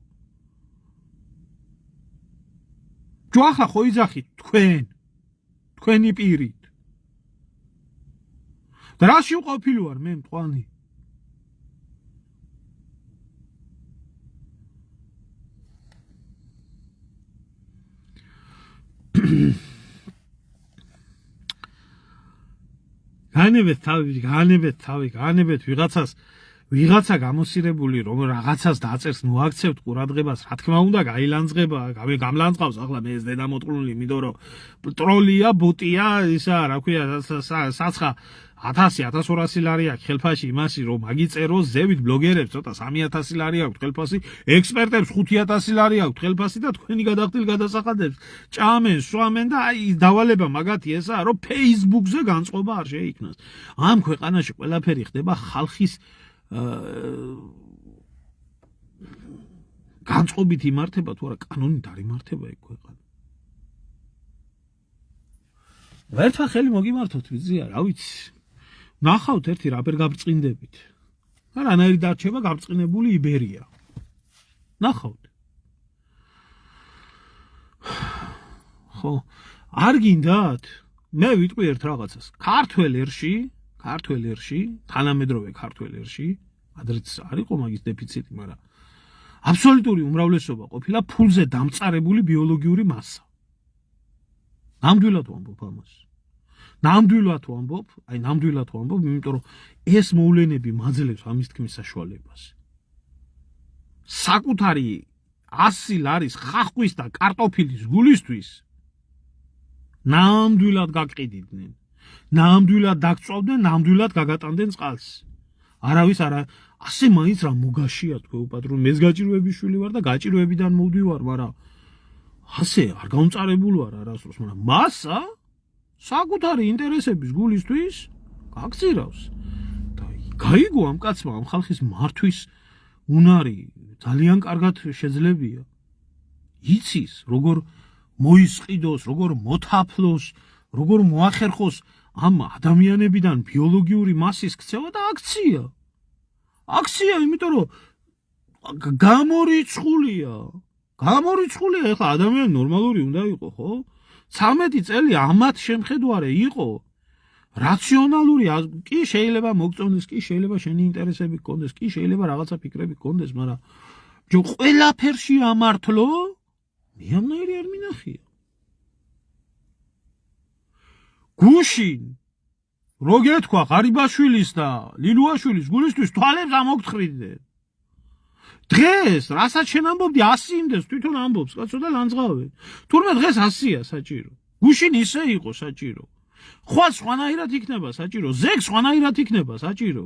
ახლა ხო იძახით თქვენი პირით და რაში ვყოფილი ვარ მე მტყვანი განებეთ ვიღაცა გამოსირებული რომ რაღაცას დაწერს მოაქცევთ ყურადღებას რა თქმა უნდა გაილანძღება გამლანძღავს ახლა მე ეს დედამოწყნული იმიტომ რომ ტროლია ბოტია ისა რა ქვია საცხა 1000-1200 ლარი აქვს ხელფაში იმასი რომ მაგიწეროს ზევით ბლოგერებს ცოტა 3000 ლარი აქვს ხელფასი ექსპერტებს 5000 ლარი აქვს ხელფასი და თქვენი გადახდილ გადასახადებს ჭამენ სვამენ და აი დავალება მაგათი ესაა რომ Facebook-ზე განწყობა არ შეიქმნას ამ ქვეყანაში ყველაფერი ხდება ხალხის განწყობით იმართება თუ არა კანონით არ იმართება ეგ ქვეყანა ვერთხელ ხელი მოგიმართოთ ვიზია რა ვიცი ნახავთ ერთი რაბერ გაბრწყინდებით და რანაირი დარჩება გაბრწყინებული იბერია ნახავთ ხო არ გინდათ მე ვიტყვი ერთ რაღაცას ქართველ ერში თანამედროვე ქართველ ერში ადრეც არ იყო მაგის დეფიციტი მაგრამ აბსოლუტური უმრავლესობა ყოფილა ფულზე დამწარებული ბიოლოგიური მასა ნამდვილად ვამბობ ამას ნამდვილად ვამბობ, იმიტომ რომ ეს მოვლენები მაძლევს ამის თქმის საშუალებას. საკუთარი 100 ლარის ხახვის და კარტოფილის გულისთვის ნამდვილად გაკყიდნენ, ნამდვილად დაგწვავდნენ, ნამდვილად გაგატანდნენ წყალს. არავის არა, ასე მაინც რა მოგაშია თქვენ უპატრონ, მეც გაჭირვებიშვილი ვარ და გაჭირვებიდან მოვდივარ, მაგრამ ასე არ გამწარებული ვარ არასდროს, მაგრამ მასა საკუთარი ინტერესების გულისთვის გაგწირავს და გაიგო ამ კაცმა ამ ხალხის მართვის უნარი ძალიან კარგად შეძლებია იცის როგორ მოისყიდოს როგორ მოთაფლოს როგორ მოახერხოს ამ ადამიანებიდან ბიოლოგიური მასის ქცევა და აქცია იმიტომ რომ გამორიცხულია ეხლა ადამიანი ნორმალური უნდა იყო ხო 13 წელი ამათ შემხედვარე იყო რაციონალური კი შეიძლება მოგწონდეს კი შეიძლება შენი ინტერესები გქონდეს კი შეიძლება რაღაცა ფიქრები გქონდეს მაგრამ ჯო ყველაფერში ამართლო მე ამნაირი არ მინახია გუშინ როგორ თქვა ღარიბაშვილის და ლილუაშვილის გულისთვის თვალებს ამოგთხრიდე დღეს რასაც შენ ამბობდი 100 იმდეს თვითონ ამბობს კაცო და ლანძღავე თურმე დღეს 100-ია საჭირო გუშინ ისე იყო საჭირო ხვალ სხვანაირად იქნება საჭირო ზეგ სხვანაირად იქნება საჭირო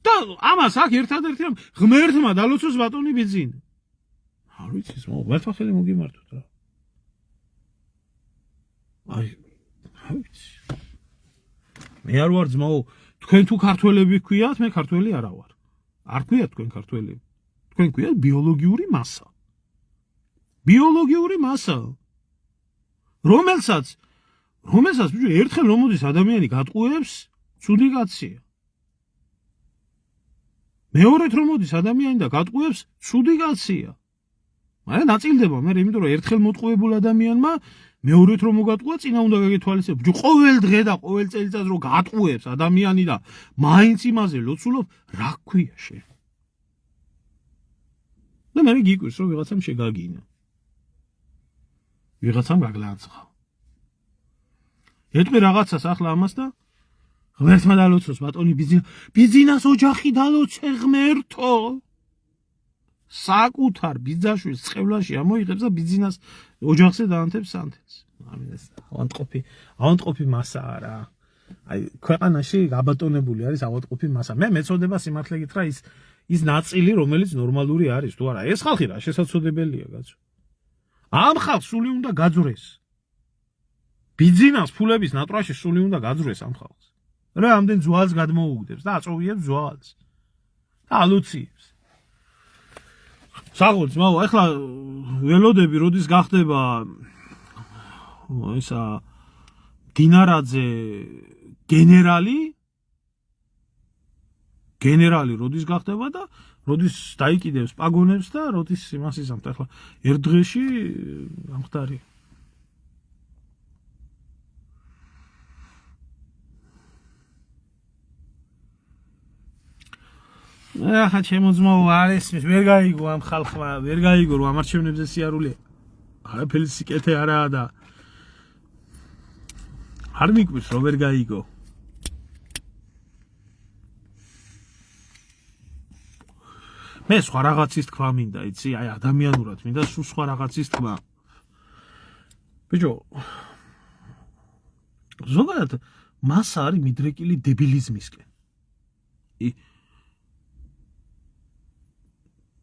და ამას აქ ერთადერთი რომ ღმერთმა დალოცოს ბატონი ბიძინა არ ვიცი მართლა ხელი მოგიმართოთ რა აი არ ვიცი მე არ ვარ ძმაო თქვენ თუ ქართველები გქვიათ მე ქართველი არა ვარ არ გქვიათ თქვენ ქართველები თქვენ გქვიათ ბიოლოგიური მასა რომელსაც ბიჭო ერთხელ რომ მოდის ადამიანი გატყუებს ცუდი კაცია მეორედ რომ მოდის ადამიანი და გატყუებს ცუდი კაცია მაგრამ ნაწილდება მე იმიტომ რომ ერთხელ მოტყუებულ ადამიანმა მეორედ რომ მოგატყუა წინა უნდა გაგეთვალისწინო ბიჭო ყოველ დღე და ყოველ წელიწადს რომ გატყუებს ადამიანი და მაინც იმაზე ლოცულობ რა გქვია შენ და მე გიკვირს რომ ვიღაცამ შეგაგინა ვიღაცამ გაგლანძღა ეტყვი რაღაცას ახლა ამას და ღმერთმა დალოცოს ბატონი ბიძინას ოჯახი დალოცე ღმერთო საკუთარ ბიძაშვილს წყევლაში ამოიღებს და ბიძინას ოჯახზე დაანთებს სანთელს ამინ ეს ავადმყოფი მასაა რა აი ქვეყანაში გაბატონებული არის ავადმყოფი მასა მე მეწოდება სიმართლე გითხრა ის ნაწილი რომელიც ნორმალური არის თუ არა ეს ხალხი რა შესაძლებელია კაცო ამ ხალხს სული უნდა გაძვრეს ბიძინას ფულების ნატრაში სული უნდა გაძვრეს ამ ხალხს რა ამდენ ძვალს გადმოუგდებს და აწოვიებს ძვალს და ალუციებს საღოლს მაო ახლა ველოდები როდის გახდება ისა დინარაძე გენერალი როდის გახდება და როდის დაიკიდებს პაგონებს და როდის იმას იზამთ ახლა ერთ დღეში გამხდარი ახლა შემოძმოვა არ ესმის ვერ გაიგო ამ ხალხმა ვერ გაიგო რომ ამარჩევნებზე სიარული არაფერი სიკეთე არაა და არ მიკვირს რომ ვერ გაიგო მე სხვა რაღაცის თქვა მინდა იცი აი ადამიანურად მინდა სულ სხვა რაღაცის თქვა ბიჭო ზოგადად მასა არის მიდრეკილი დებილიზმისკენ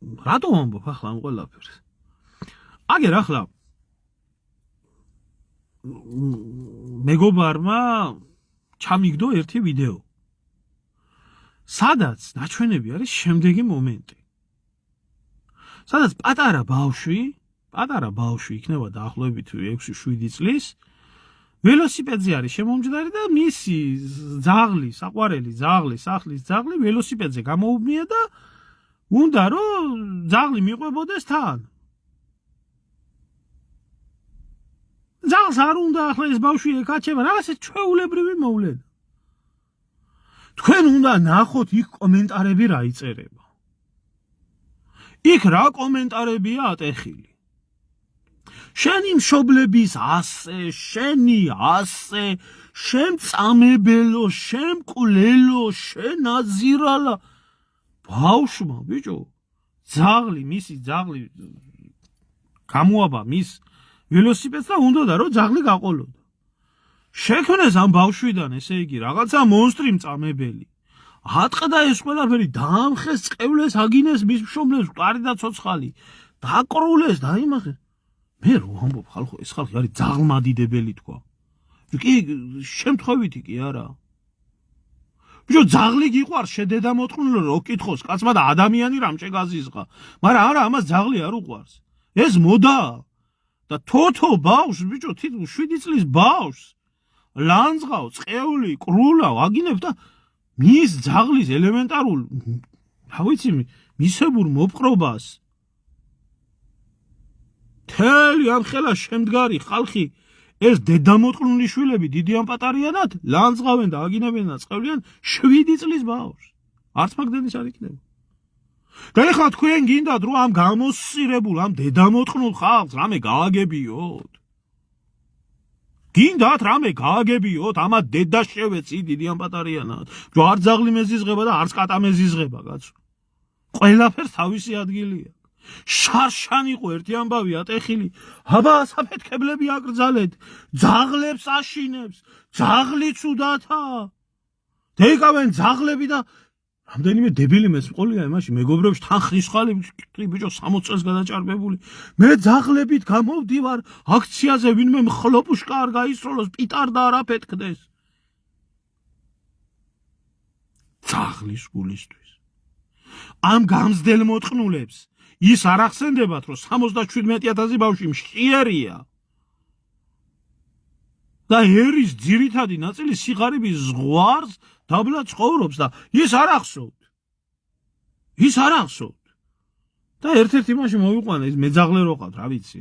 რატომ ამბობ ახლა ამ ყველაფერს აგერ ახლა მეგობარმა ჩამიგდო ერთი ვიდეო სადაც ნაჩვენები არის შემდეგი მომენტი სადაც პატარა ბავშვი იქნება დაახლოებით 6-7 წლის ველოსიპედზე არის შემომჯდარი და მისი ძაღლი საყვარელი ძაღლი სახლის ძაღლი ველოსიპედზე გამოუბნია და უნდა რომ ძაღლი მიყვებოდეს თან ძაღლს არ უნდა ახლა ეს ბავშვი ეკაჩება რაღაცა ჩვეულებრივი მოვლენა თქვენ უნდა ნახოთ იქ კომენტარები რა იწერება იქ რა კომენტარებია ატეხილი შენი მშობლების ასე შენი ასე შენ წამებელო შენ მკვლელო შენ აზირალა ბავშვმა ბიჭო მისი ძაღლი გამოაბა მის ველოსიპედს და უნდა რომ ძაღლი გაყოლოდა შექმნეს ამ ბავშვიდან ესე იგი რაღაცა მონსტრი მწამებელი ატყდა ეს ყველაფერი დაამხეს წყევლეს აგინეს მის მშობლებს მყარი და ცოცხალი დაკრულეს დაიმახეს მე რო ამბობ ხალხო ეს ხალხი არის ძაღლმადიდებელი თქვა კი შემთხვევითი კი არა ბიჭო ძაღლი გიყვარს შედედა მოტყნული რო კითხოს კაცმა და ადამიანი რამჭე გაზიზღა მაგრამ არა ამას ძაღლი არ უყვარს ეს მოდაა და თოთო ბავშვს ბიჭო თითქოს 7 წლის ბავშვს ლანძღავ წეული კრულა ვაგინებ და მის ძაღლის ელემენტარულ რა ვიცი მისებურ მოპყრობას თელი ამ ხელა შემდგარი ხალხი ეს დედამოტყნული შვილები დიდი ამ პატარიანად ლანძღავენ და აგინებენ და წევლიან 7 წლის ბავშვს არც მაგდენის არ იქნება და ეხლა თქვენ გინდათ რომ ამ გამოსწირებულ ამ დედამოტყნულ ხალხს რამე გააგებიოთ გინდათ რამე გააგებიოთ ამა დედა შევეცი დიდი ამ პატარიანად რომ არ ძაღლი მეზიზღება და არც კატა მეზიზღება კაცო ყველაფერს თავისი ადგილი აქვს შარშან იყო ერთი ამბავი ატეხილი აბა საფეთქებლები აკრძალეთ ძაღლებს აშინებს ძაღლი ცუდათა დეკავენ ძაღლები და რამდენიმე დებილი მესყოლია იმაში მეგობრებს თან ხრისხალი ბიჭო 60 წელს გადაჭარბებული მე ძაღლებით გამოვდივარ აქციაზე ვინმე მხლოპუშკა არ გაისროლოს პიტარდა არ აფეთქდეს ძაღლის გულისთვის ამ გამზდელ მოტყნულებს ის არ ახსენდებათ რომ 77000 ბავშვი მშიერია და ერის ძირითადი ნაწილი სიღარიბის ზღვარს დაბლა ცხოვრობს და ის არ ახსოვთ და ერთ-ერთი მაშინ მოვიყვანა ის მეძაღლე როყავთ რა ვიცი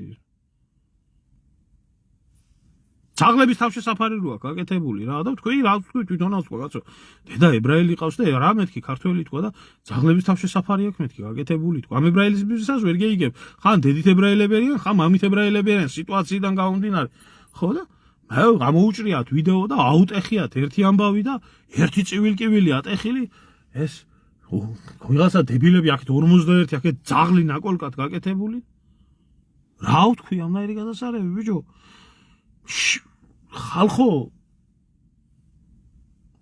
ძაღლების თავშესაფარი როა გაკეთებული რა და თქვი რა თქვი თვითონაც თქვა კაცო დედა ებრაელი ყავს და რა მეთქი ქართველი თქვა და ძაღლების თავშესაფარი აქვს მეთქი გაკეთებული თქვა ამ ებრაელებისას ვერ გეიგებ ხან დედით ებრაელები არიან ხან მამით ებრაელები არიან სიტუაციიდან გამომდინარე ხო და გამოუჭრიათ ვიდეო და აუტეხიათ ერთი ამბავი და ერთი ცივილკივილი ატეხილი ეს ვიღაცა დებილები აქეთ 51 აქეთ ძაღლი ნაკოლკად გაკეთებული რა ვთქვი ამნაირი გადასარევი ბიჭო ხალხო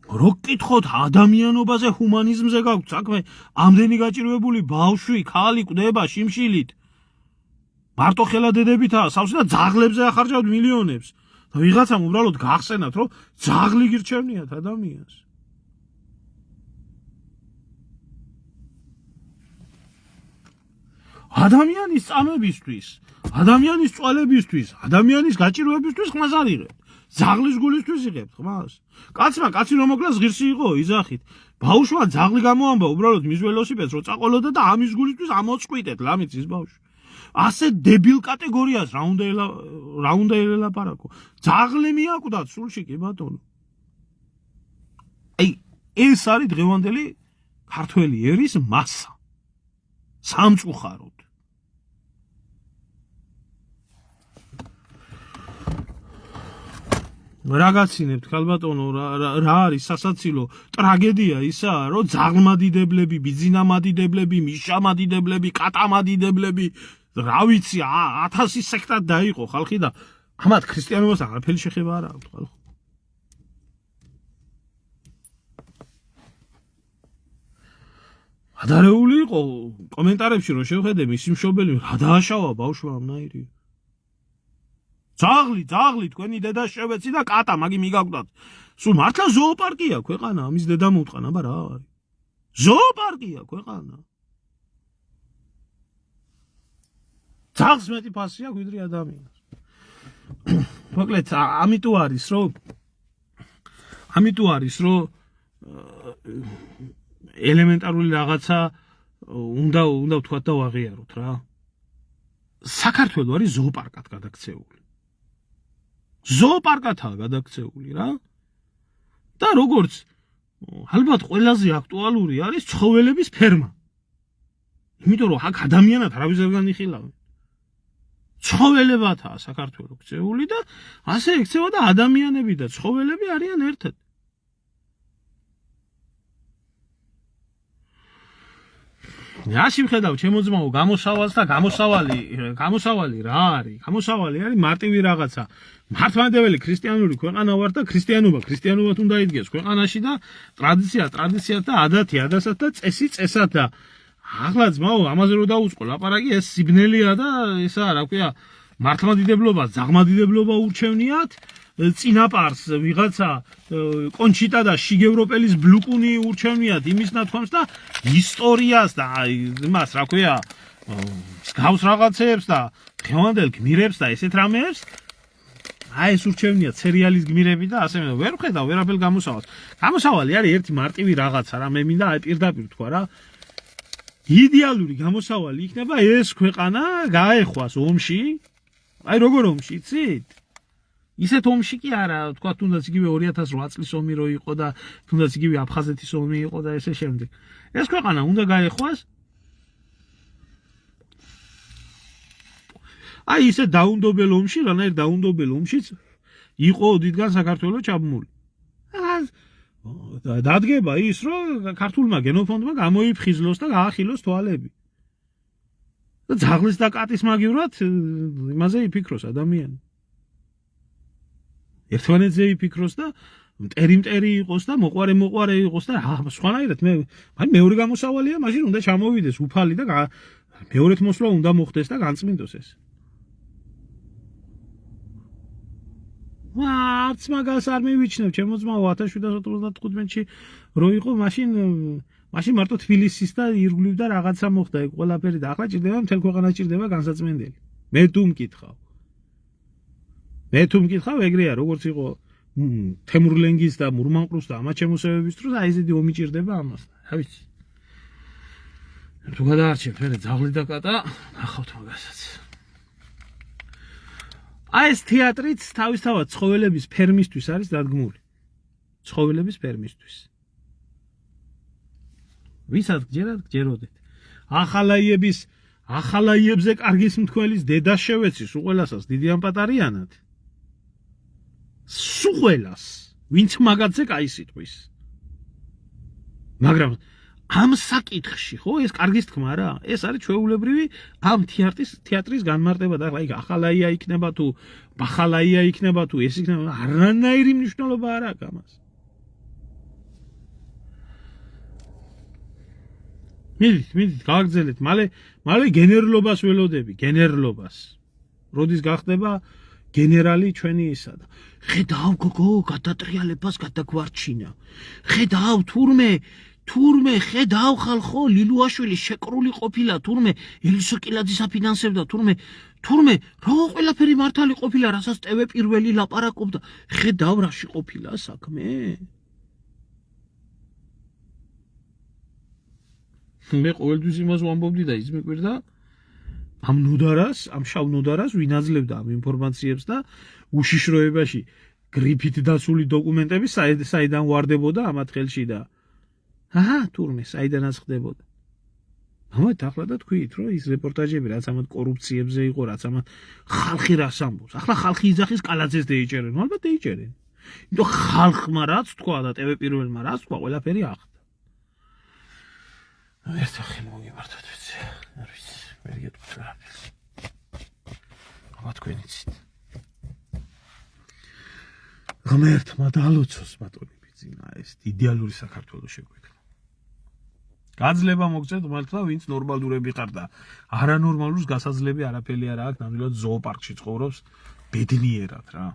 რო გკითხოთ ადამიანობაზე ჰუმანიზმზე გაქვთ საქმე ამდენი გაჭირვებული ბავშვი ქალი კვდება შიმშილით მარტო ხელა დედებითაა სავსე და ძაღლებზე ახარჯავთ მილიონებს და ვიღაცამ უბრალოდ გახსენათ რომ ძაღლი გირჩევნიათ ადამიანს ადამიანის წამებისთვის ადამიანის წვალებისთვის ადამიანის გაჭირვებისთვის ხმას არ იღებთ ძაღლის გულისთვის იღებთ ხმას კაცმა კაცი რომ მოკლას ღირსი იყო იზახით ბავშვმა ძაღლი გამოამბა უბრალოდ მის ველოსიპედს რო წაყოლოდა და ამის გულისთვის ამოწყვიტეთ ლამიც ის ბავშვი ასე დებილ კატეგორიას რა უნდა ელაპარაკო ძაღლი მიაკვდათ სულში კი ბატონო აი ეს არის დღევანდელი ქართველი ერის მასა სამწუხაროდ რა გაცინებთ ქალბატონო რა არის სასაცილო ტრაგედია ისაა რომ ძაღლმადიდებლები ბიძინამადიდებლები მიშამადიდებლები კატამადიდებლები რა ვიცი 1000 სექტად დაიყო ხალხი და ამათ ქრისტიანობას არაფერი შეხება არ აქვს ხალხო ადარეული იყო კომენტარებში რომ შევხედე მისი მშობელი რა დააშავა ბავშვმა ამნაირი ძაღლი თქვენი დედა შევეცი და კატა მაგი მიგაკვდათ სულ მართლა ზოოპარკია ქვეყანა ამის დედა მოუტყან აბა რა არის ზოოპარკია ქვეყანა ძაღლს მეტი ფასი აქვს ვიდრე ადამიანს მოკლედ ამიტომ არის რომ ელემენტარული რაღაცა უნდა ვთქვათ და ვაღიაროთ რა საქართველო არის ზოოპარკად გადაქცეული ზოოპარკათაა გადაქცეული რა და როგორც ალბათ ყველაზე აქტუალური არის ცხოველების ფერმა იმიტომ რომ აქ ადამიანად არავის არ განიხილავენ ცხოველებათაა საქართველო ქცეული და ასე ექცევა და ადამიანები და ცხოველები არიან ერთად რაში ვხედავ ჩემო ძმაო გამოსავალს და გამოსავალი რა არის გამოსავალი არის მარტივი რაღაცა მართლმადიდებელი ქრისტიანული ქვეყანა ვარ და ქრისტიანობად უნდა იდგეს ქვეყანაში და ტრადიციად და ადათად და წესად და ახლა ძმაო ამაზე რო დაუწყო ლაპარაკი ეს სიბნელია და ესაა რა ქვია მართლმადიდებლობა ზაღმადიდებლობა ურჩევნიათ წინაპარს ვიღაცა კონჩიტა და შიგევროპელის ბლუკუნი ურჩევნიათ იმის ნათქვამს და ისტორიას და იმას რა ქვია გავს რაღაცებს და დღევანდელ გმირებს და ესეთ რამეებს აი ეს ურჩევნია სერიალის გმირები და ასე ვერ ვხედავ ვერაფერ გამოსავალს. გამოსავალი არის ერთი მარტივი რაღაცა რა მე მინდა აი პირდაპირ თქვა რა. იდეალური გამოსავალი იქნება ეს ქვეყანა გაეხვას ომში. აი როგორ ომში იცით? ისეთ ომში კი არა, თქვა თუნდაც იგივე 2008 წლის ომი რო იყო და თუნდაც იგივე აფხაზეთის ომი იყო და ესე შემდეგ. ეს ქვეყანა უნდა გაეხვას აი ისე დაუნდობელ ომში, რანაირ დაუნდობელ ომშიც იყო დიდგან საქართველოს ჩაბმული. დადგება ის, რომ ქართულმა გენოფონდმა გამოიფხიზლოს და გაახილოს თვალები. და ძაღლის და კატის მაგივრად იმაზე იფიქროს ადამიანი. ერთმანეთზე იფიქროს და მტერი იყოს და მოყვარე იყოს და სხვანაირად მეორე გამოსავალია, მაშინ უნდა ჩამოვიდეს უფალი და მეორეთ მოსვლა უნდა მოხდეს და განწმინდოს ეს. არც მაგას არ მივიჩნევ, ჩემო ძმაო 1795-ში რო იყო, მაშინ მარტო თბილისის და ირგვლივ და რაღაცა მოხდა ეგ ყველაფერი და ახლა ჭირდება მთელ ქვეყანას ჭირდება განსაწმენდელი. მე თუ მკითხავ ეგრეა როგორც იყო თემურლენგის და მურმანყრუს და ამათ შემოსევების დროს აი ესეთი ომი ჭირდება ამას. რა ვიცი. თუ გადაარჩევთ მე ძაღლი და კატა, ნახავთ მაგასაც. აი ეს თეატრიც თავისთავად ცხოველების ფერმისთვის არის დადგმული. ცხოველების ფერმისთვის. ვისაც გჯერათ, გჯეროდეთ. ახალაიებზე კარგის მთქველის დედას შევეცის უყველასაც დიდი ამპატარიანად. სუყველას, ვინც მაგაძე კაი სიტყვის. მაგრამ ამ საკითხში ხო ეს კარგის თქმა რა, ეს არის ჩვეულებრივი ამ თეატრის განმარტება და აი ახალაია იქნება თუ ბახალაია იქნება თუ ეს იქნება არანაირი მნიშვნელობა არ აქვს ამას. მიდით გააგრძელეთ, მალე გენერლობას ველოდები, გენერლობას. როდის გახდება გენერალი ჩვენი ისა და ხედავ გოგო გადატრიალებას გადაგვარჩინა. ხედავ თურმე ხედავ ხალხო ლილუაშვილი შეკრული ყოფილა თურმე ელისო კილაძის აფინანსებდა თურმე რა ყველაფერი მართალი ყოფილა რასაც ტევე პირველი ლაპარაკობდა ხედავ რაში ყოფილა საქმე მე ყოველთვის იმას ვამბობდი და ის მეკვირდა ამ შავ ნოდარას ვინ აძლევდა ამ ინფორმაციებს და უშიშროებაში გრიფით დაცული დოკუმენტები საიდან ვარდებოდა ამათ ხელში და თურმე საიდანაც ხდებოდა. ამათ ახლა და თქვით, რომ ის რეპორტაჟები რაც ამათ კორუფციებზე იყო, რაც ამათ ხალხი რას ამბობს. ახლა ხალხი იძახის კალაძეს დაიჭერენ, ალბათ დაიჭერენ. იმიტომ ხალხმა რაც თქვა და ტევე პირველმა რაც თქვა, ყველაფერი ახდა. ერთ ახი მოგიმართოთ ვიცი. არ ვიცი, ვერ გეტყვით რაფერს. აბა თქვენ იცით. ღმერთმა დალოცოს ბატონი ბიძინა ეს იდეალური საქართველოს შეგვექნა. გაძლება მოგწევთ მართლა ვინც ნორმალურები ხარ და არანორმალურს გასაძლები არაფერი არ აქვს, ნამდვილად ზოოპარკში ცხოვრობს ბედნიერად რა.